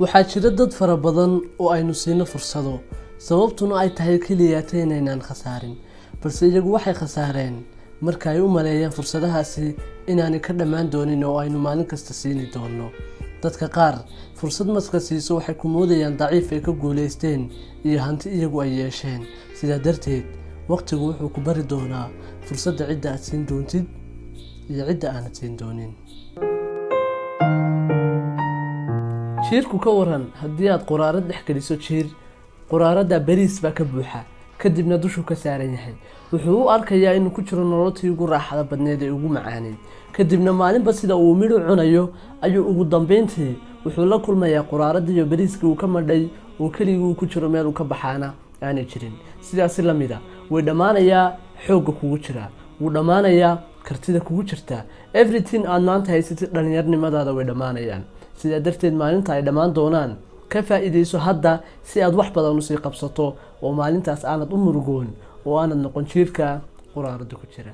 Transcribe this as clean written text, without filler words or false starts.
waxaa jira dad fara badan oo aynu siino fursado sababtuna ay tahay kaliya inaan khasaarin balse iyagu waxay khasaareen marka ay u maleeyeen fursadahaasi inaanay ka dhamaan doonin oo aynu maalin kasta siini doono dadka qaar fursad maska siiso waxay ku moodayaan daciif ay ka guuleysteen iyo hanti iyagu ay yeesheen sida darteed waqtigu wuxuu ku bari doonaa fursadda cidda aad siin doontid iyo cidda aanad siin doonin jiirku ka waran haddii aad quraarad dhex geliso jiir quraarada bariis baa ka buuxa kadibna dushu ka saaran yahay wuxuu u arkayaa inuu ku jiro nololtii ugu raaxada badneed ee ugu macaaneed kadibna maalinba sida uu midho cunayo ayuu ugu dambeyntii wuxuu la kulmayaa quraaradii iyo bariiskii uu ka madhay oo keligii ku jiro meel uu ka baxaana aanay jirin sidaas la mid ah way dhamaanayaa xoogga kugu jira wuu dhamaanayaa kartida kugu jirta everything aad maanta haysatid dhalinyarnimadaada way dhamaanayaan sida darteed maalinta ay dhamaan doonaan ka faa'iideyso hadda si aad wax badan u sii qabsato oo maalintaas aanad u murugoon oo aanad noqon jiirka quraarada ku jira